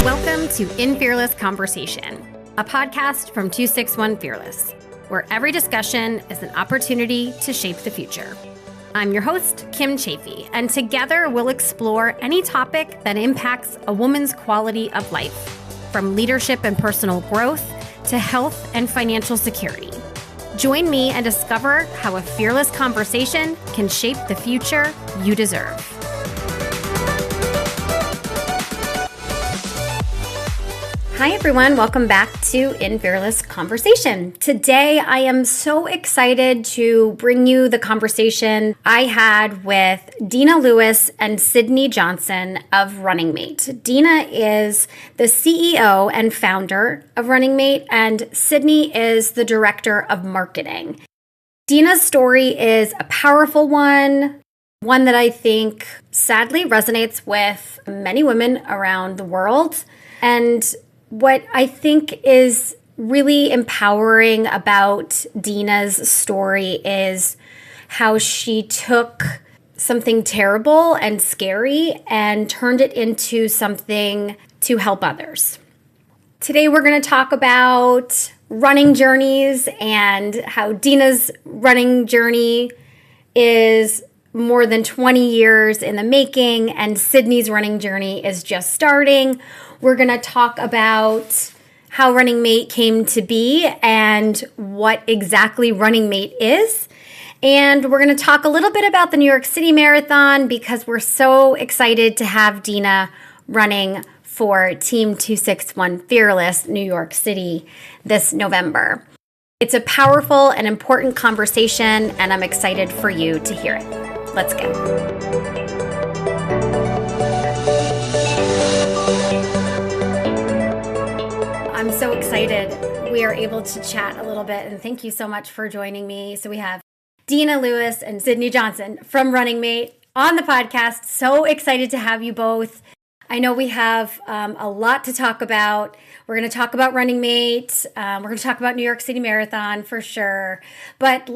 Welcome to In Fearless Conversation, a podcast from 261 Fearless, where every discussion is an opportunity to shape the future. I'm your host, Kim Chafee, and together we'll explore any topic that impacts a woman's quality of life, from leadership and personal growth to health and financial security. Join me and discover how a fearless conversation can shape the future you deserve. Hi, everyone. Welcome back to In Fearless Conversation. Today, I am so excited to bring you the conversation I had with Dena Lewis and Sydney Johnson of Running Mate. Dena is the CEO and founder of Running Mate, and Sydney is the director of marketing. Dena's story is a powerful one that I think sadly resonates with many women around the world. And what I think is really empowering about Dena's story is how she took something terrible and scary and turned it into something to help others. Today we're going to talk about running journeys and how Dena's running journey is more than 20 years in the making, and Sydney's running journey is just starting. We're going to talk about how Running Mate came to be and what exactly Running Mate is. And we're going to talk a little bit about the New York City Marathon because we're so excited to have Dena running for Team 261 Fearless New York City this November. It's a powerful and important conversation, and I'm excited for you to hear it. Let's go. I'm so excited we are able to chat a little bit, and thank you so much for joining me. So we have Dena Lewis and Sydney Johnson from Running Mate on the podcast. So excited to have you both. I know we have a lot to talk about. We're going to talk about Running Mate. We're going to talk about New York City Marathon for sure. But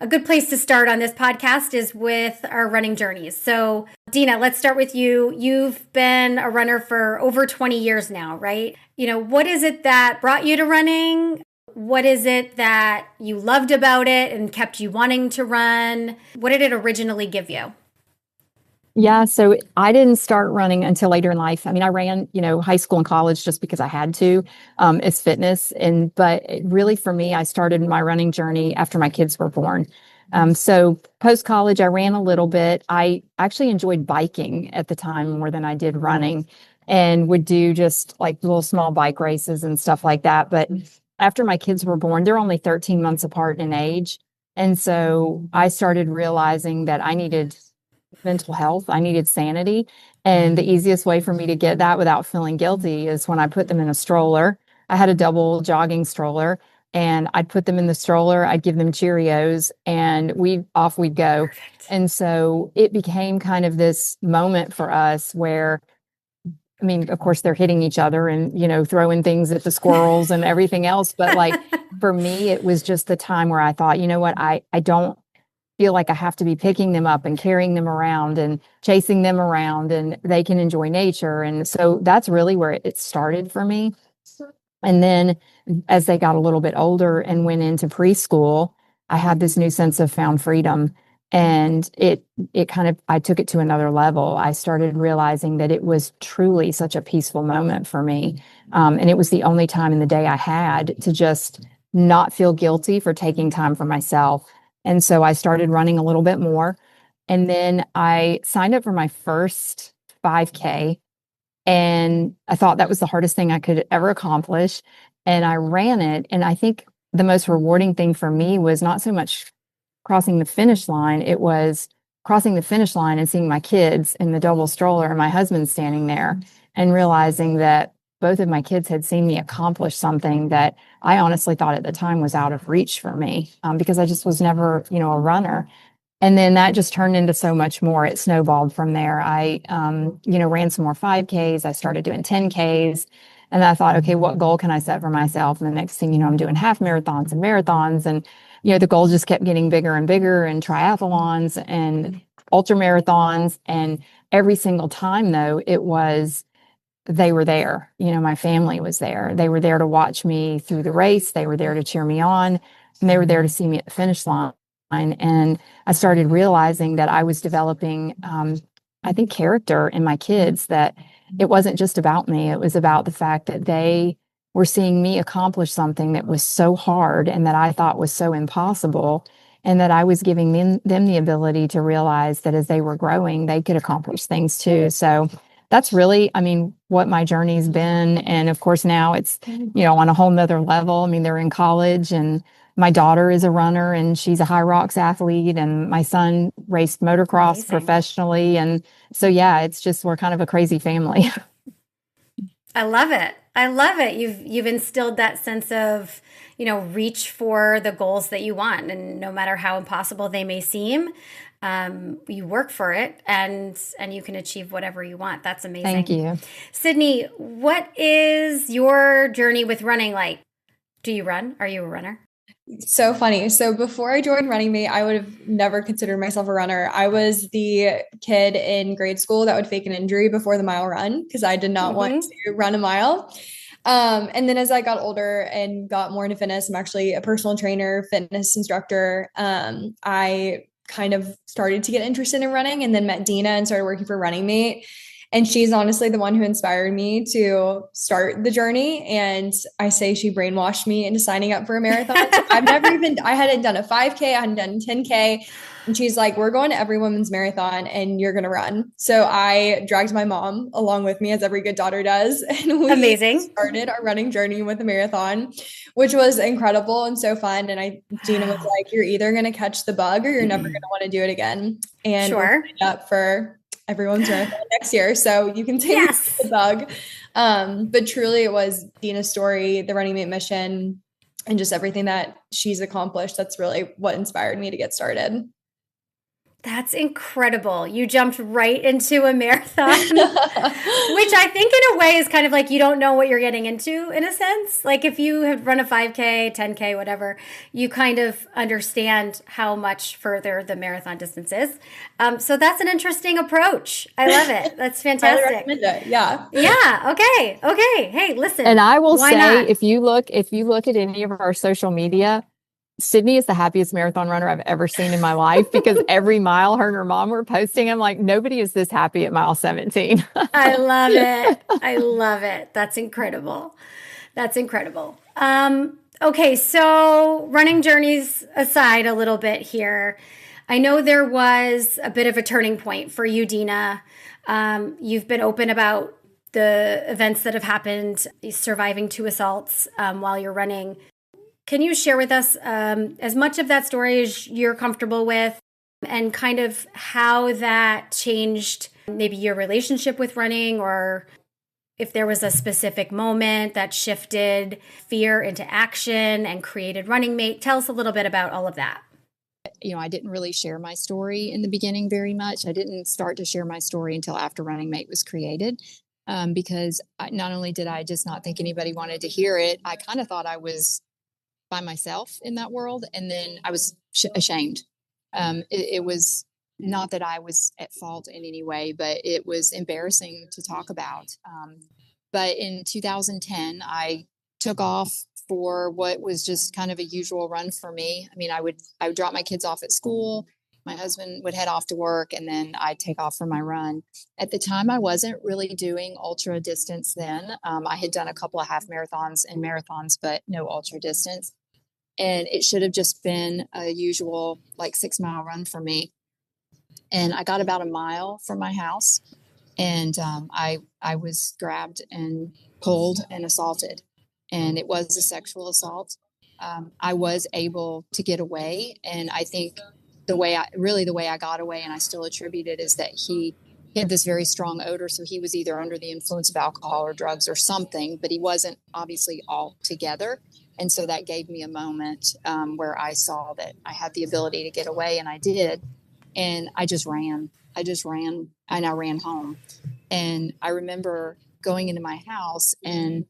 a good place to start on this podcast is with our running journeys. So, Dena, let's start with you. You've been a runner for over 20 years now, right? What is it that brought you to running? What is it that you loved about it and kept you wanting to run? What did it originally give you? Yeah, so I didn't start running until later in life. I mean, I ran, high school and college just because I had to, as fitness. But really for me, I started my running journey after my kids were born. So post-college, I ran a little bit. I actually enjoyed biking at the time more than I did running and would do just like little small bike races and stuff like that. But after my kids were born, they're only 13 months apart in age. And so I started realizing that I needed mental health. I needed sanity. And the easiest way for me to get that without feeling guilty is when I put them in a stroller. I had a double jogging stroller, and I'd put them in the stroller. I'd give them Cheerios, and we'd go. Perfect. And so it became kind of this moment for us where, I mean, of course, they're hitting each other and, throwing things at the squirrels and everything else. But like for me, it was just the time where I thought, you know what, I don't feel like I have to be picking them up and carrying them around and chasing them around, and they can enjoy nature. And so that's really where it started for me. And then as they got a little bit older and went into preschool, I had this new sense of found freedom. And I took it to another level. I started realizing that it was truly such a peaceful moment for me. And it was the only time in the day I had to just not feel guilty for taking time for myself. And so I started running a little bit more. And then I signed up for my first 5K. And I thought that was the hardest thing I could ever accomplish. And I ran it. And I think the most rewarding thing for me was not so much crossing the finish line. It was crossing the finish line and seeing my kids in the double stroller and my husband standing there and realizing that both of my kids had seen me accomplish something that I honestly thought at the time was out of reach for me, because I just was never, a runner. And then that just turned into so much more. It snowballed from there. I, ran some more 5Ks. I started doing 10Ks. And I thought, okay, what goal can I set for myself? And the next thing you know, I'm doing half marathons and marathons. And, the goal just kept getting bigger and bigger, and triathlons and ultra marathons. And every single time, though, it was they were there. My family was there. They were there to watch me through the race. They were there to cheer me on, and they were there to see me at the finish line. And I started realizing that I was developing, I think, character in my kids, that it wasn't just about me. It was about the fact that they were seeing me accomplish something that was so hard and that I thought was so impossible. And that I was giving them the ability to realize that as they were growing, they could accomplish things too. So that's really, what my journey's been. And of course, now it's, on a whole nother level. They're in college, and my daughter is a runner and she's a high rocks athlete. And my son raced motocross Amazing. professionally. And so, yeah, it's just, we're kind of a crazy family. I love it. I love it. You've instilled that sense of, reach for the goals that you want, and no matter how impossible they may seem, you work for it, and you can achieve whatever you want. That's amazing. Thank you. Sydney, what is your journey with running like? Do you run? Are you a runner? So funny. So before I joined Running Mate, I would have never considered myself a runner. I was the kid in grade school that would fake an injury before the mile run because I did not want to run a mile. And then as I got older and got more into fitness, I'm actually a personal trainer, fitness instructor. I kind of started to get interested in running, and then met Dena and started working for Running Mate. And she's honestly the one who inspired me to start the journey. And I say she brainwashed me into signing up for a marathon. I hadn't done a 5K, I hadn't done 10K. And she's like, we're going to every women's marathon and you're going to run. So I dragged my mom along with me, as every good daughter does. And we started our running journey with a marathon, which was incredible and so fun. And Dena was like, you're either going to catch the bug or you're never going to want to do it again. And we're up for everyone's marathon next year. So you can take the bug. But truly it was Dena's story, the Running Mate mission, and just everything that she's accomplished. That's really what inspired me to get started. That's incredible. You jumped right into a marathon, which I think in a way is kind of like you don't know what you're getting into, in a sense. Like if you have run a 5K, 10K, whatever, you kind of understand how much further the marathon distance is. So that's an interesting approach. I love it. That's fantastic. I recommend it. Yeah. Yeah. Okay. Hey, listen. And I will say, if you look at any of our social media, Sydney is the happiest marathon runner I've ever seen in my life, because every mile her and her mom were posting, I'm like, nobody is this happy at mile 17. I love it. I love it. That's incredible. Okay, so running journeys aside a little bit here, I know there was a bit of a turning point for you, Dena. You've been open about the events that have happened, surviving 2 assaults while you're running. Can you share with us as much of that story as you're comfortable with, and kind of how that changed maybe your relationship with running, or if there was a specific moment that shifted fear into action and created Running Mate? Tell us a little bit about all of that. I didn't really share my story in the beginning very much. I didn't start to share my story until after Running Mate was created, because not only did I just not think anybody wanted to hear it, I kind of thought I was by myself in that world. And then I was ashamed. It was not that I was at fault in any way, but it was embarrassing to talk about. But in 2010, I took off for what was just kind of a usual run for me. I would drop my kids off at school. My husband would head off to work, and then I'd take off for my run. At the time, I wasn't really doing ultra distance then. I had done a couple of half marathons and marathons, but no ultra distance. And it should have just been a usual 6-mile run for me. And I got about a mile from my house, and I was grabbed and pulled and assaulted. And it was a sexual assault. I was able to get away. And I think the way I got away, and I still attribute it, is that he had this very strong odor. So he was either under the influence of alcohol or drugs or something, but he wasn't obviously all together. And so that gave me a moment where I saw that I had the ability to get away, and I did. And I just ran, and I ran home. And I remember going into my house and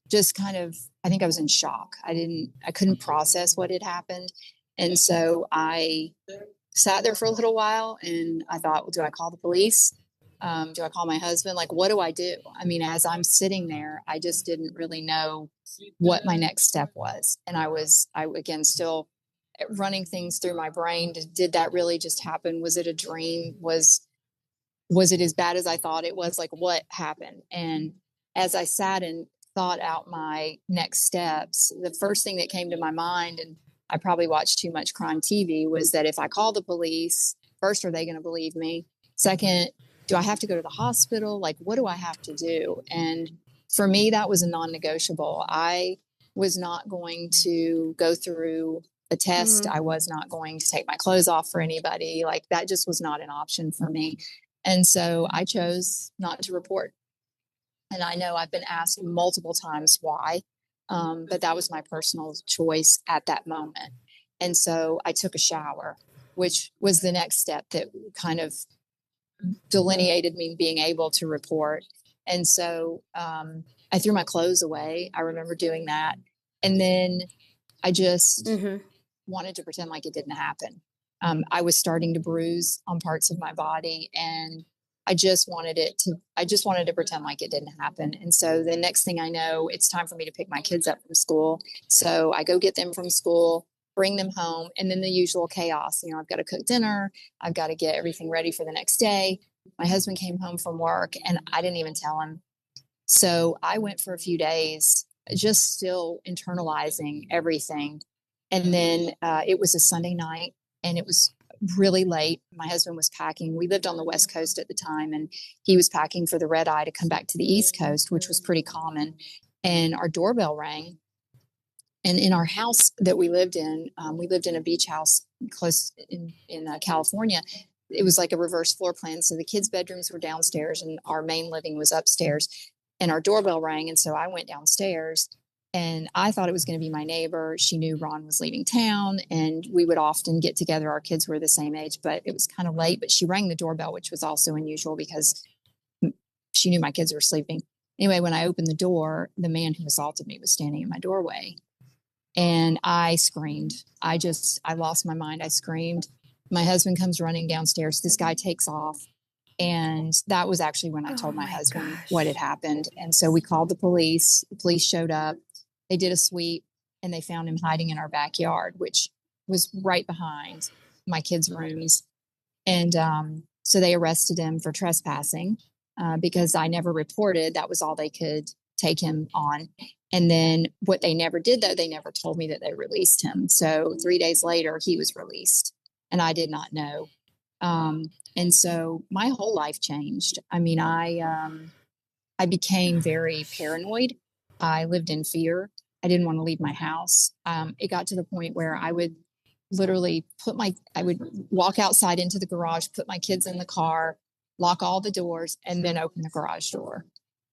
just kind of, I think I was in shock. I couldn't process what had happened. And so I sat there for a little while, and I thought, well, do I call the police? Do I call my husband? Like, what do I do? I mean, as I'm sitting there, I just didn't really know what my next step was. And I again, still running things through my brain. Did that really just happen? Was it a dream? Was it as bad as I thought it was? Like, what happened? And as I sat and thought out my next steps, the first thing that came to my mind, and I probably watched too much crime TV, was that if I call the police, first, are they going to believe me? Second, do I have to go to the hospital? Like, what do I have to do? And for me, that was a non-negotiable. I was not going to go through a test. I was not going to take my clothes off for anybody. Like, that just was not an option for me. And so I chose not to report. And I know I've been asked multiple times why, but that was my personal choice at that moment. And so I took a shower, which was the next step that kind of delineated me being able to report. And so I threw my clothes away. I remember doing that. And then I just wanted to pretend like it didn't happen. I was starting to bruise on parts of my body, and I just wanted to pretend like it didn't happen. And so the next thing I know, it's time for me to pick my kids up from school. So I go get them from school, bring them home, and then the usual chaos. You know, I've got to cook dinner. I've got to get everything ready for the next day. My husband came home from work, and I didn't even tell him. So I went for a few days just still internalizing everything. And then it was a Sunday night, and it was really late. My husband was packing. We lived on the West Coast at the time, and he was packing for the red eye to come back to the East Coast, which was pretty common. And our doorbell rang. And in our house that we lived in a beach house close in California. It was like a reverse floor plan. So the kids' bedrooms were downstairs, and our main living was upstairs. And our doorbell rang. And so I went downstairs, and I thought it was going to be my neighbor. She knew Ron was leaving town, and we would often get together. Our kids were the same age, but it was kind of late. But she rang the doorbell, which was also unusual because she knew my kids were sleeping. Anyway, when I opened the door, the man who assaulted me was standing in my doorway. And I screamed. I lost my mind. I screamed. My husband comes running downstairs. This guy takes off. And that was actually when I told my husband what had happened. And so we called the police. The police showed up. They did a sweep, and they found him hiding in our backyard, which was right behind my kids' rooms. And so they arrested him for trespassing because I never reported. That was all they could take him on. And then what they never did, though, they never told me that they released him. So 3 days later, he was released, and I did not know. And so my whole life changed. I mean, I became very paranoid. I lived in fear. I didn't want to leave my house. It got to the point where I would literally I would walk outside into the garage, put my kids in the car, lock all the doors, and then open the garage door.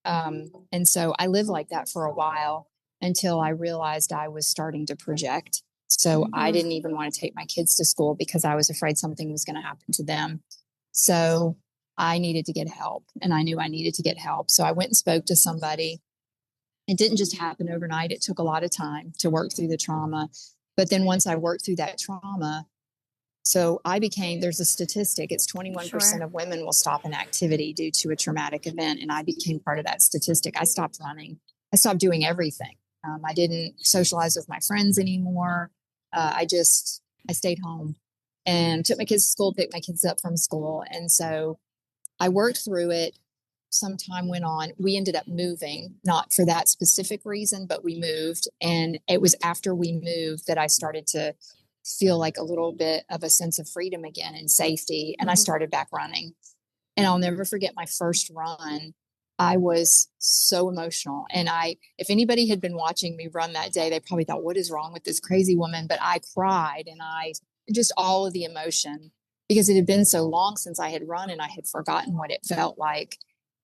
And so I lived like that for a while until I realized I was starting to project. So I didn't even want to take my kids to school because I was afraid something was going to happen to them. So I needed to get help, and I knew I needed to get help. So I went and spoke to somebody. It didn't just happen overnight. It took a lot of time to work through the trauma. But then once I worked through that trauma, there's a statistic, it's 21% of women will stop an activity due to a traumatic event. And I became part of that statistic. I stopped running. I stopped doing everything. I didn't socialize with my friends anymore. I stayed home and took my kids to school, picked my kids up from school. And so I worked through it. Some time went on. We ended up moving, not for that specific reason, but we moved. And it was after we moved that I started to feel like a little bit of a sense of freedom again and safety. And I started back running. And I'll never forget my first run. I was so emotional. And if anybody had been watching me run that day, they probably thought, what is wrong with this crazy woman? But I cried, and just all of the emotion, because it had been so long since I had run, and I had forgotten what it felt like.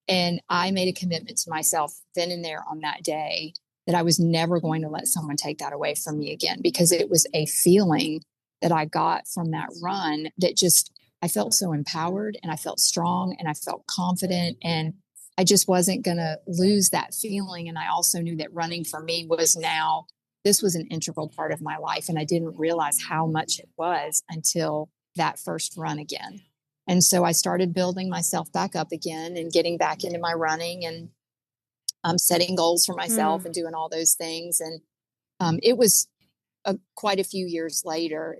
And I made a commitment to myself then and there on that day that I was never going to let someone take that away from me again, because it was a feeling that I got from that run that I felt so empowered, and I felt strong, and I felt confident, and I just wasn't going to lose that feeling. And I also knew that running for me this was an integral part of my life. And I didn't realize how much it was until that first run again. And so I started building myself back up again and getting back into my running and setting goals for myself and doing all those things. And it was quite a few years later.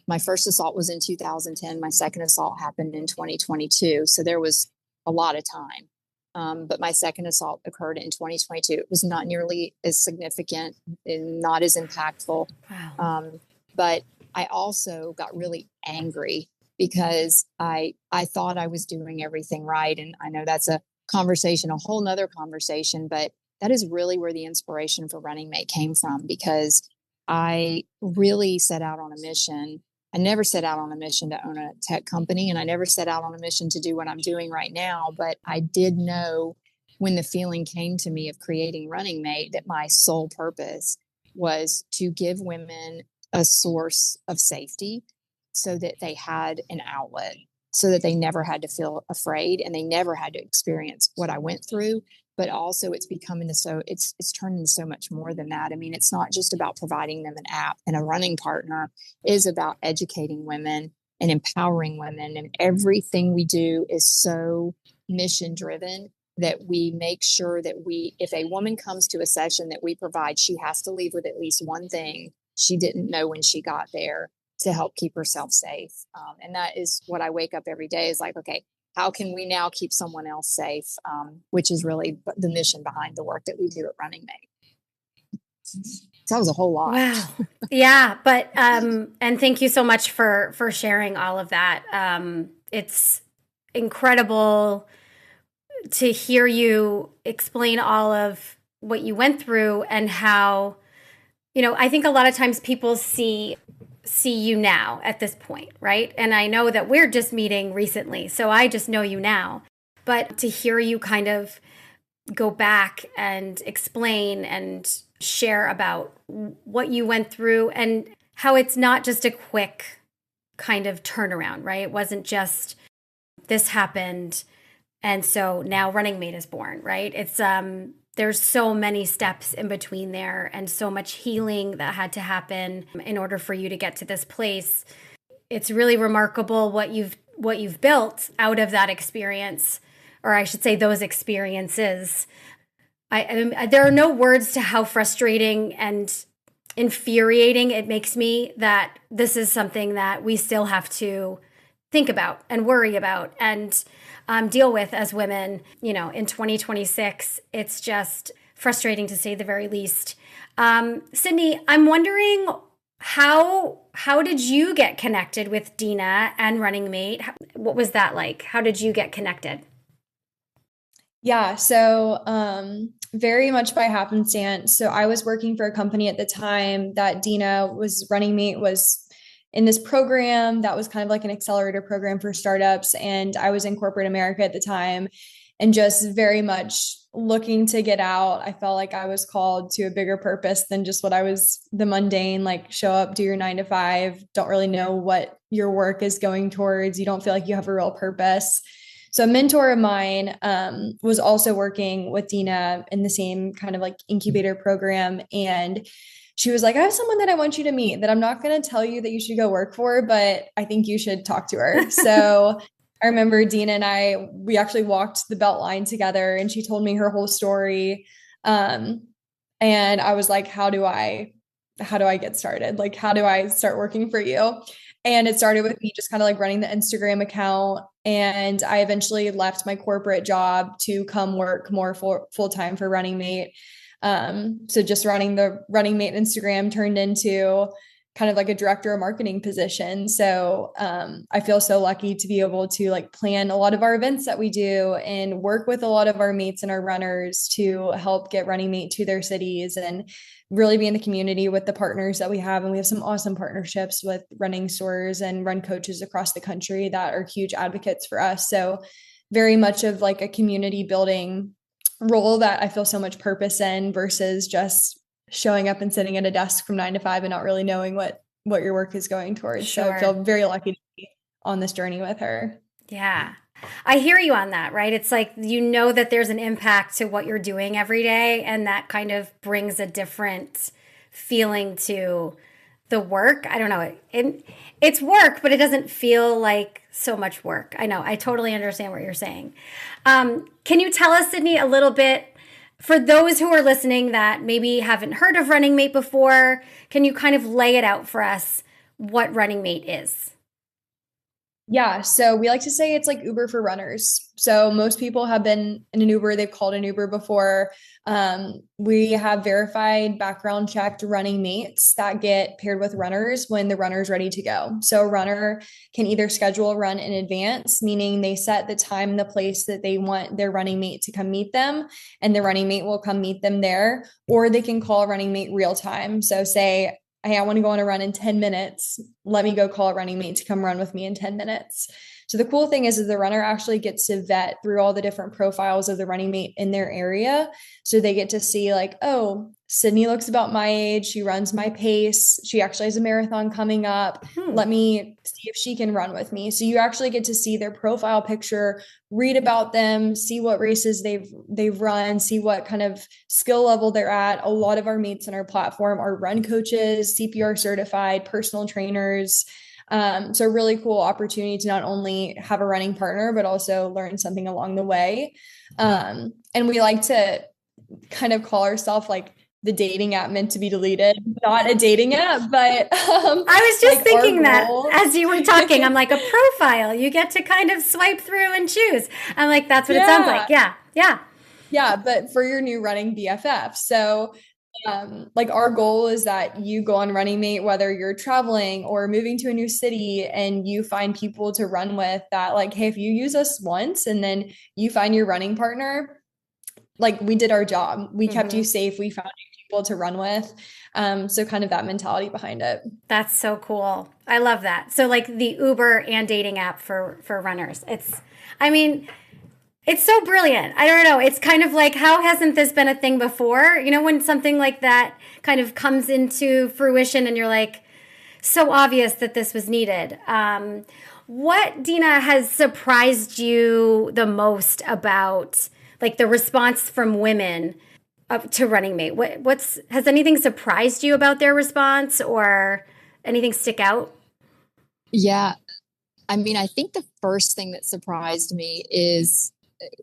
My first assault was in 2010. My second assault happened in 2022. So there was a lot of time. But my second assault occurred in 2022. It was not nearly as significant and not as impactful. Wow. But I also got really angry because I thought I was doing everything right. And I know that's a whole nother conversation, but that is really where the inspiration for Running Mate came from, because I really set out on a mission. I never set out on a mission to own a tech company, and I never set out on a mission to do what I'm doing right now. But I did know when the feeling came to me of creating Running Mate that my sole purpose was to give women a source of safety so that they had an outlet, so that they never had to feel afraid and they never had to experience what I went through. But also it's turned into so much more than that. I mean, it's not just about providing them an app and a running partner. It is about educating women and empowering women. And everything we do is so mission driven that we make sure that if a woman comes to a session that we provide, she has to leave with at least one thing she didn't know when she got there to help keep herself safe. And that is what I wake up every day is like, okay, how can we now keep someone else safe? Which is really the mission behind the work that we do at Running Mate. So that was a whole lot. Wow. Yeah. But, and thank you so much for sharing all of that. It's incredible to hear you explain all of what you went through and how, I think a lot of times people see you now at this point, right? And I know that we're just meeting recently, so I just know you now. But to hear you kind of go back and explain and share about what you went through and how it's not just a quick kind of turnaround, right? It wasn't just this happened and so now Running Mate is born, right? It's there's so many steps in between there and so much healing that had to happen in order for you to get to this place. It's really remarkable what you've built out of that experience, or I should say those experiences. There are no words to how frustrating and infuriating it makes me that this is something that we still have to think about and worry about and deal with as women, in 2026. It's just frustrating to say the very least. Sydney, I'm wondering how did you get connected with Dena and Running Mate? What was that like? How did you get connected? Yeah, so very much by happenstance. So I was working for a company at the time that Dena was Running Mate was in this program that was kind of like an accelerator program for startups. And I was in corporate America at the time and just very much looking to get out. I felt like I was called to a bigger purpose than just what I was, the mundane, like show up, do your 9 to 5, don't really know what your work is going towards. You don't feel like you have a real purpose. So a mentor of mine was also working with Dena in the same kind of like incubator program. And she was like, I have someone that I want you to meet that I'm not going to tell you that you should go work for, but I think you should talk to her. So I remember Dena and we actually walked the Beltline together and she told me her whole story. And I was like, how do I get started? Like, how do I start working for you? And it started with me just kind of like running the Instagram account. And I eventually left my corporate job to come work more full time for Running Mate. So just running the Running Mate Instagram turned into kind of like a director of marketing position. So I feel so lucky to be able to like plan a lot of our events that we do and work with a lot of our mates and our runners to help get Running Mate to their cities and really be in the community with the partners that we have. And we have some awesome partnerships with running stores and run coaches across the country that are huge advocates for us. So very much of like a community building role that I feel so much purpose in versus just showing up and sitting at a desk from 9 to 5 and not really knowing what your work is going towards. Sure. So I feel very lucky to be on this journey with her. Yeah. I hear you on that, right? It's like, that there's an impact to what you're doing every day. And that kind of brings a different feeling to the work. I don't know. It's work, but it doesn't feel like so much work. I know. I totally understand what you're saying. Can you tell us, Sydney, a little bit, for those who are listening that maybe haven't heard of Running Mate before, can you kind of lay it out for us what Running Mate is? Yeah, so we like to say it's like Uber for runners. So most people have been in an Uber, they've called an Uber before. We have verified background checked running mates that get paired with runners when the runner's ready to go. So a runner can either schedule a run in advance, meaning they set the time and the place that they want their running mate to come meet them, and the running mate will come meet them there, or they can call a running mate real time. So say, hey, I want to go on a run in 10 minutes. Let me go call a running mate to come run with me in 10 minutes. So the cool thing is that the runner actually gets to vet through all the different profiles of the running mate in their area. So they get to see like, oh, Sydney looks about my age. She runs my pace. She actually has a marathon coming up. Let me see if she can run with me. So you actually get to see their profile picture, read about them, see what races they've run, see what kind of skill level they're at. A lot of our mates on our platform are run coaches, CPR certified, personal trainers. So a really cool opportunity to not only have a running partner, but also learn something along the way. And we like to kind of call ourselves like the dating app meant to be deleted, not a dating app, but I was just like thinking that as you were talking, I'm like, a profile. You get to kind of swipe through and choose. I'm like, that's what it sounds like. Yeah. Yeah. Yeah, but for your new running BFF. So like our goal is that you go on Running Mate, whether you're traveling or moving to a new city, and you find people to run with that, like, hey, if you use us once and then you find your running partner, like we did our job. We kept you safe. We found you people to run with. So kind of that mentality behind it. That's so cool. I love that. So like the Uber and dating app for runners. I mean, it's so brilliant. I don't know. It's kind of like, how hasn't this been a thing before? You know, when something like that kind of comes into fruition and you're like, so obvious that this was needed. What, Dena, has surprised you the most about like the response from women to Running Mate? Has anything surprised you about their response or anything stick out? Yeah. I mean, I think the first thing that surprised me is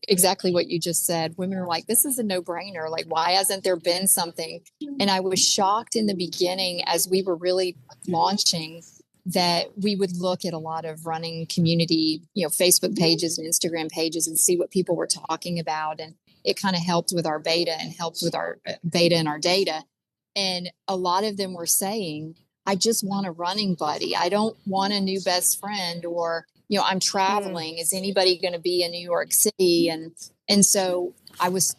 exactly what you just said. Women are like, this is a no-brainer. Like, why hasn't there been something? And I was shocked in the beginning as we were really launching that we would look at a lot of running community, Facebook pages and Instagram pages and see what people were talking about. And it kind of helped with our beta and helped with our beta and our data. And a lot of them were saying, I just want a running buddy. I don't want a new best friend, or I'm traveling. Is anybody going to be in New York City? And so I was,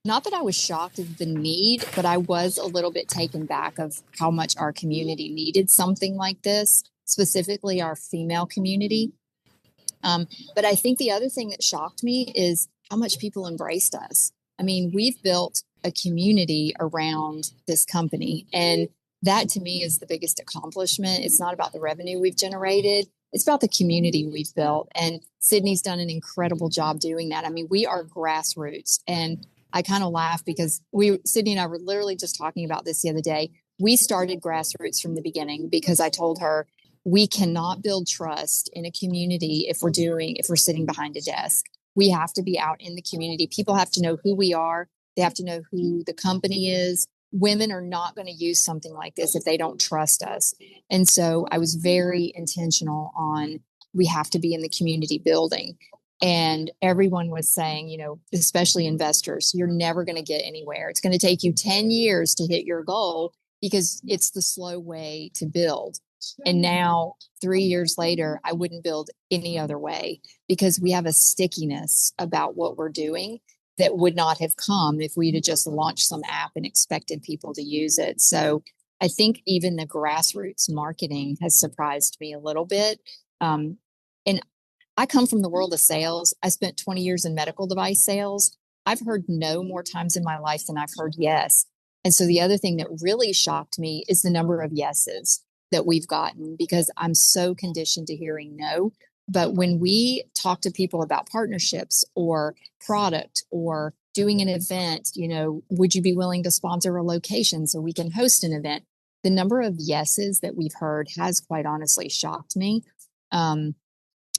not that I was shocked at the need, but I was a little bit taken back of how much our community needed something like this, specifically our female community. But I think the other thing that shocked me is how much people embraced us. I mean, we've built a community around this company, and that to me is the biggest accomplishment. It's not about the revenue we've generated. It's about the community we've built. And Sydney's done an incredible job doing that. I mean, we are grassroots. And I kind of laugh because Sydney and I were literally just talking about this the other day. We started grassroots from the beginning because I told her we cannot build trust in a community if we're sitting behind a desk. We have to be out in the community. People have to know who we are. They have to know who the company is. Women are not going to use something like this if they don't trust us. And so I was very intentional on, we have to be in the community building. And everyone was saying, especially investors, you're never going to get anywhere. It's going to take you 10 years to hit your goal because it's the slow way to build. And now 3 years later, I wouldn't build any other way because we have a stickiness about what we're doing that would not have come if we'd have just launched some app and expected people to use it. So I think even the grassroots marketing has surprised me a little bit. And I come from the world of sales. I spent 20 years in medical device sales. I've heard no more times in my life than I've heard yes. And so the other thing that really shocked me is the number of yeses that we've gotten, because I'm so conditioned to hearing no. But when we talk to people about partnerships or product or doing an event, would you be willing to sponsor a location so we can host an event? the number of yeses that we've heard has quite honestly shocked me.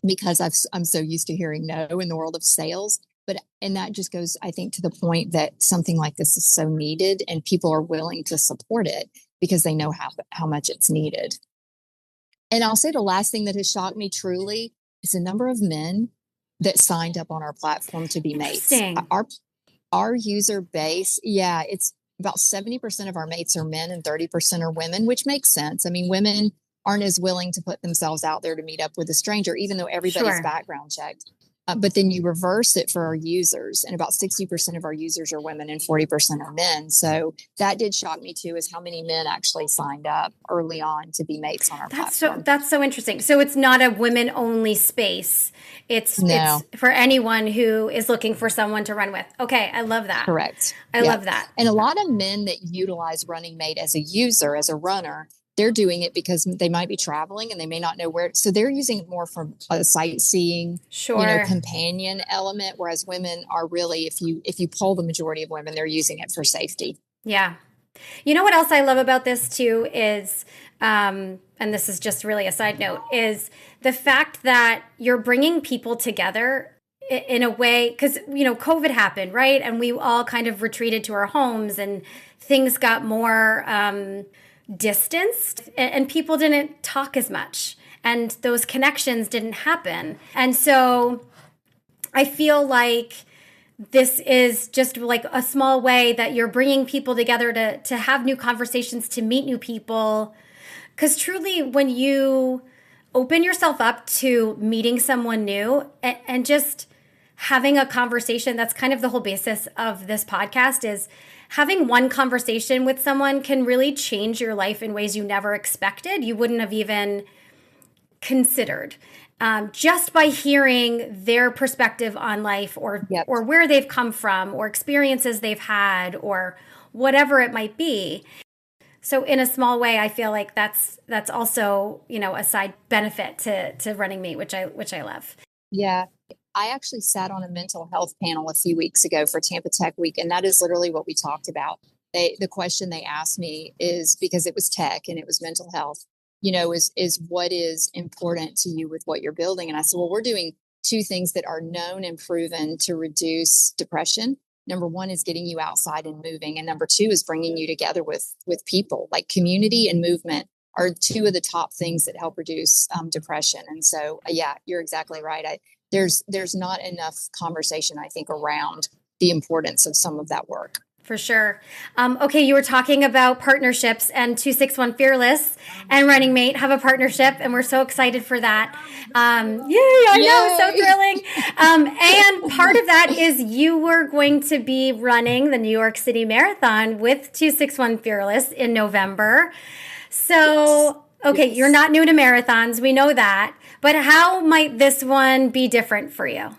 Because I'm so used to hearing no in the world of sales. And that just goes, I think, to the point that something like this is so needed and people are willing to support it because they know how much it's needed. And I'll say the last thing that has shocked me truly is the number of men that signed up on our platform to be mates. Our user base, it's about 70% of our mates are men and 30% are women, which makes sense. I mean, women aren't as willing to put themselves out there to meet up with a stranger, even though everybody's background checked. But then you reverse it for our users, and about 60% of our users are women and 40% are men. So that did shock me too, is how many men actually signed up early on to be mates on our platform. That's so interesting. So it's not a women only space. It's for anyone who is looking for someone to run with. Okay. I love that. Correct. I love that. And a lot of men that utilize Running Mate as a user, as a runner, they're doing it because they might be traveling and they may not know where. So they're using it more for a sightseeing, companion element. Whereas women are really, if you poll the majority of women, they're using it for safety. Yeah. You know what else I love about this too is, and this is just really a side note, is the fact that you're bringing people together in a way, because, COVID happened, right? And we all kind of retreated to our homes and things got more distanced and people didn't talk as much and those connections didn't happen. And so I feel like this is just like a small way that you're bringing people together to have new conversations, to meet new people. Because truly, when you open yourself up to meeting someone new and just having a conversation, that's kind of the whole basis of this podcast, is having one conversation with someone can really change your life in ways you never expected, you wouldn't have even considered. Just by hearing their perspective on life or where they've come from or experiences they've had or whatever it might be. So in a small way, I feel like that's also, a side benefit to Running Mate, which I love. Yeah. I actually sat on a mental health panel a few weeks ago for Tampa Tech Week, and that is literally what we talked about. The question they asked me is, because it was tech and it was mental health, is what is important to you with what you're building? And I said, well, we're doing two things that are known and proven to reduce depression. Number one is getting you outside and moving. And number two is bringing you together with people. Like community and movement are two of the top things that help reduce depression. And so, you're exactly right. There's not enough conversation, I think, around the importance of some of that work. For sure. Okay, you were talking about partnerships, and 261 Fearless and Running Mate have a partnership, and we're so excited for that. Yay! Know, so thrilling. And part of that is you were going to be running the New York City Marathon with 261 Fearless in November. So, okay, You're not new to marathons, we know that, but how might this one be different for you?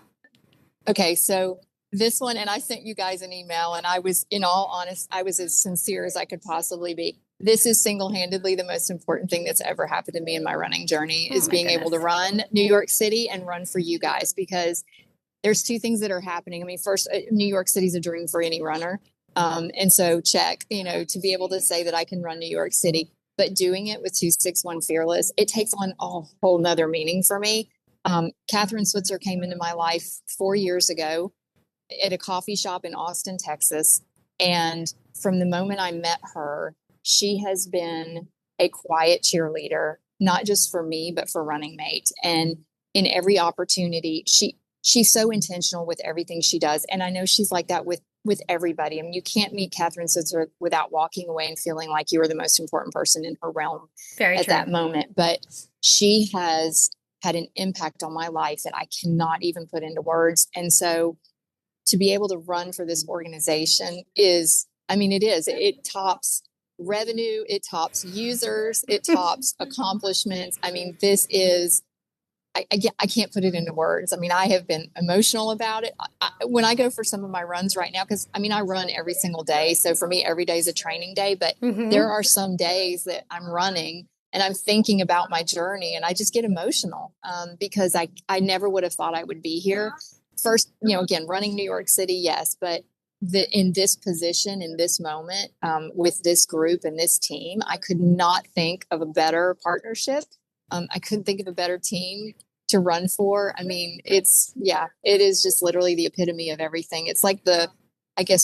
Okay, so this one, and I sent you guys an email, and I was, in all honesty, I was as sincere as I could possibly be. This is single-handedly the most important thing that's ever happened to me in my running journey, is being able to run New York City and run for you guys, because there's two things that are happening. I mean, first, New York City's a dream for any runner. And so check, to be able to say that I can run New York City, but doing it with 261 Fearless, it takes on a whole nother meaning for me. Catherine Switzer came into my life 4 years ago at a coffee shop in Austin, Texas. And from the moment I met her, she has been a quiet cheerleader, not just for me, but for Running Mate. And in every opportunity, she's so intentional with everything she does. And I know she's like that with everybody. I mean, you can't meet Catherine Switzer without walking away and feeling like you are the most important person in her realm at that moment. But she has had an impact on my life that I cannot even put into words. And so to be able to run for this organization it tops revenue, it tops users, it tops accomplishments. I mean, this is, I can't put it into words. I mean, I have been emotional about it. When I go for some of my runs right now, because I run every single day. So for me, every day is a training day, but there are some days that I'm running and I'm thinking about my journey and I just get emotional because I never would have thought I would be here. First, again, running New York City, yes, but in this position, in this moment, with this group and this team, I could not think of a better partnership. I couldn't think of a better team to run for. I mean, it is just literally the epitome of everything. It's like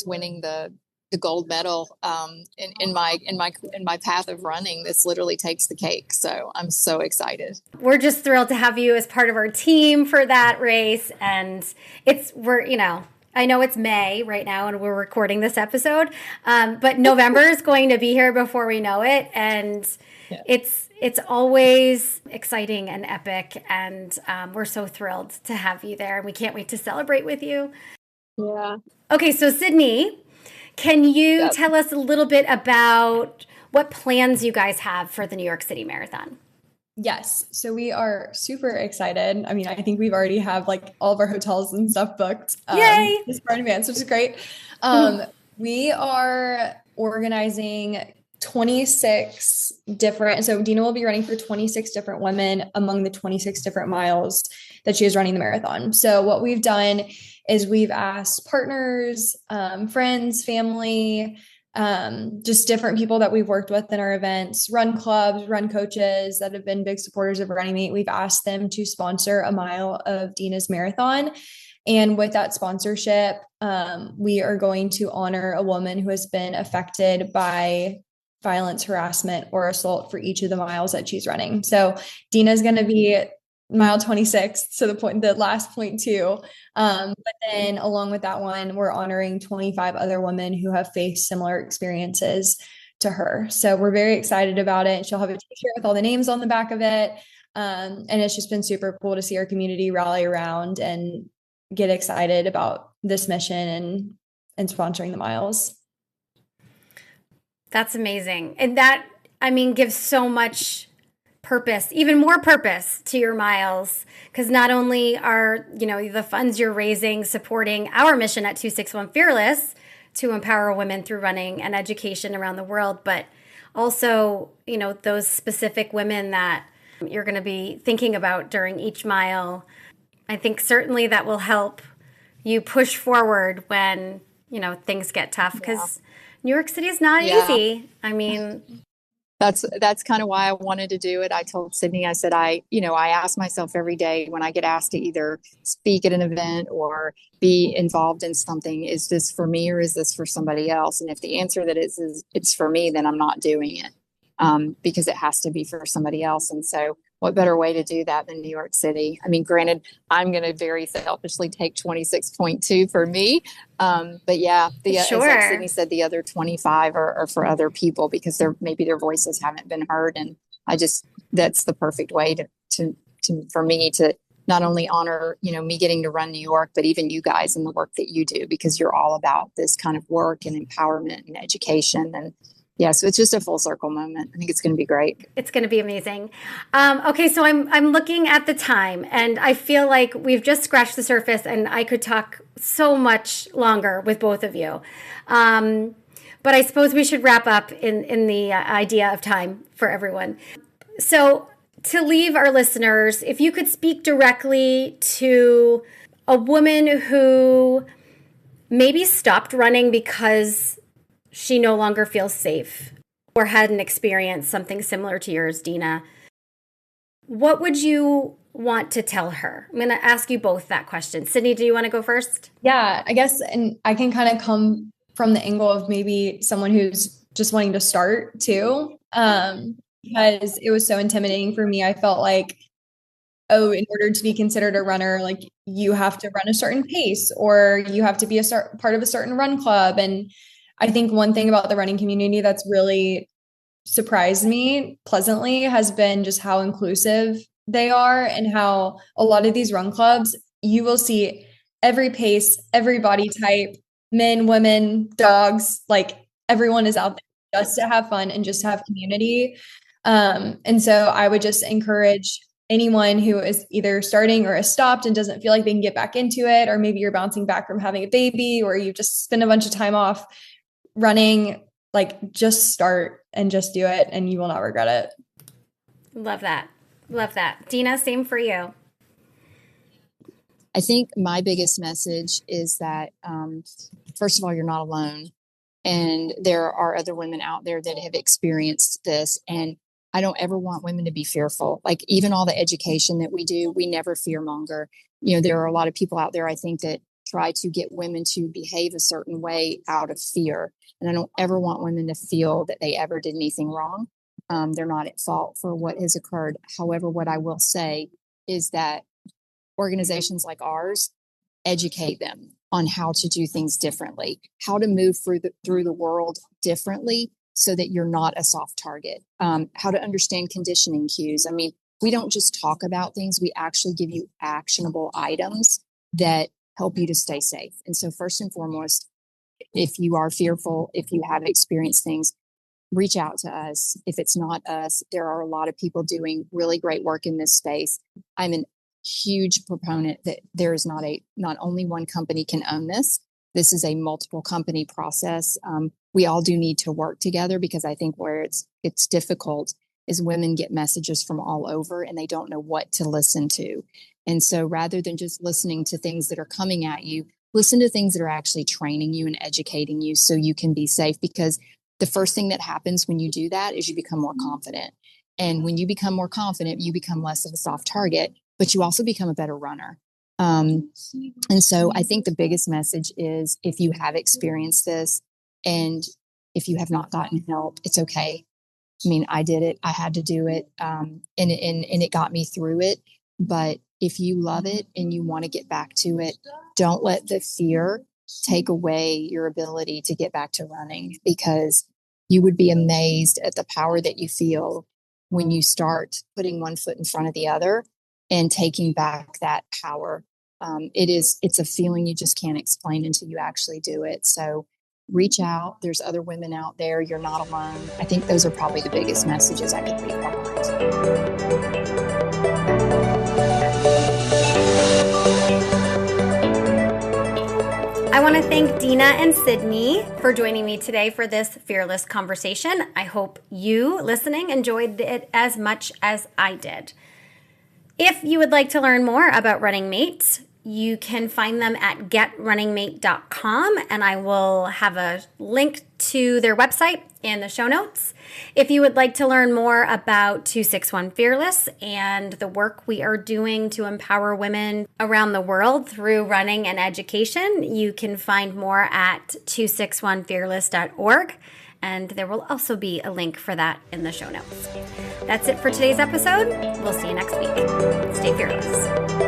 winning the gold medal in my path of running. This literally takes the cake. So I'm so excited. We're just thrilled to have you as part of our team for that race. And I know it's May right now and we're recording this episode, but November is going to be here before we know it. And it's always exciting and epic. And we're so thrilled to have you there. And we can't wait to celebrate with you. Yeah. Okay, so Sydney, can you tell us a little bit about what plans you guys have for the New York City Marathon? Yes. So we are super excited. I mean, I think we've already have like all of our hotels and stuff booked this far in advance, which is great. We are organizing 26 different, so Dena will be running for 26 different women among the 26 different miles that she is running the marathon. So what we've done is we've asked partners, friends, family, just different people that we've worked with in our events, run clubs, run coaches that have been big supporters of Running Mate. We've asked them to sponsor a mile of Dena's marathon. And with that sponsorship, we are going to honor a woman who has been affected by violence, harassment, or assault for each of the miles that she's running. So Dena's going to be mile 26, so the last 0.2. But then along with that one, we're honoring 25 other women who have faced similar experiences to her. So we're very excited about it. She'll have a t-shirt with all the names on the back of it. And it's just been super cool to see our community rally around and get excited about this mission and sponsoring the miles. That's amazing. And that, I mean, gives so much purpose, even more purpose to your miles, because not only are, the funds you're raising supporting our mission at 261 Fearless to empower women through running and education around the world, but also, those specific women that you're going to be thinking about during each mile. I think certainly that will help you push forward when, things get tough, because New York City is not easy. I mean, that's kind of why I wanted to do it. I told Sydney, I said, I ask myself every day when I get asked to either speak at an event or be involved in something, is this for me or is this for somebody else? And if the answer that is it's for me, then I'm not doing it, because it has to be for somebody else. And so what better way to do that than New York City? I mean, granted, I'm going to very selfishly take 26.2 for me. But yeah, as like Sydney said, the other 25 are for other people because maybe their voices haven't been heard. And that's the perfect way for me to not only honor, me getting to run New York, but even you guys and the work that you do, because you're all about this kind of work and empowerment and education. And yeah, so it's just a full circle moment. I think it's going to be great. It's going to be amazing. Okay, so I'm looking at the time, and I feel like we've just scratched the surface, and I could talk so much longer with both of you. But I suppose we should wrap up in the idea of time for everyone. So to leave our listeners, if you could speak directly to a woman who maybe stopped running because she no longer feels safe or had an experience something similar to yours, Dena, what would you want to tell her? I'm going to ask you both that question. Sydney, do you want to go first? Yeah, I guess, and I can kind of come from the angle of maybe someone who's just wanting to start too, because it was so intimidating for me. I felt like, in order to be considered a runner, like you have to run a certain pace or you have to be part of a certain run club. And I think one thing about the running community that's really surprised me pleasantly has been just how inclusive they are, and how a lot of these run clubs, you will see every pace, every body type, men, women, dogs, like everyone is out there just to have fun and just have community. And so I would just encourage anyone who is either starting or has stopped and doesn't feel like they can get back into it, or maybe you're bouncing back from having a baby, or you just spend a bunch of time off running, like just start and just do it and you will not regret it. Love that. Love that. Dena, same for you. I think my biggest message is that, first of all, you're not alone. And there are other women out there that have experienced this. And I don't ever want women to be fearful. Like even all the education that we do, we never fearmonger. There are a lot of people out there, I think, that try to get women to behave a certain way out of fear. And I don't ever want women to feel that they ever did anything wrong. They're not at fault for what has occurred. However, what I will say is that organizations like ours educate them on how to do things differently, how to move through the world differently so that you're not a soft target, how to understand conditioning cues. I mean, we don't just talk about things, we actually give you actionable items that help you to stay safe. And so first and foremost, if you are fearful, if you have experienced things, reach out to us. If it's not us, there are a lot of people doing really great work in this space. I'm an huge proponent that there is not only one company can own this. This is a multiple company process. We all do need to work together, because I think where it's difficult is women get messages from all over and they don't know what to listen to. And so rather than just listening to things that are coming at you, listen to things that are actually training you and educating you so you can be safe. Because the first thing that happens when you do that is you become more confident. And when you become more confident, you become less of a soft target, but you also become a better runner. And so I think the biggest message is, if you have experienced this and if you have not gotten help, it's okay. I mean, I did it. I had to do it. And it got me through it. But if you love it and you want to get back to it, don't let the fear take away your ability to get back to running, because you would be amazed at the power that you feel when you start putting one foot in front of the other and taking back that power. It's a feeling you just can't explain until you actually do it. So reach out. There's other women out there. You're not alone. I think those are probably the biggest messages I could leave behind. I want to thank Dena and Sydney for joining me today for this fearless conversation. I hope you listening enjoyed it as much as I did. If you would like to learn more about Running Mates, you can find them at getrunningmate.com, and I will have a link to their website in the show notes. If you would like to learn more about 261 Fearless and the work we are doing to empower women around the world through running and education, you can find more at 261fearless.org. And there will also be a link for that in the show notes. That's it for today's episode. We'll see you next week. Stay fearless.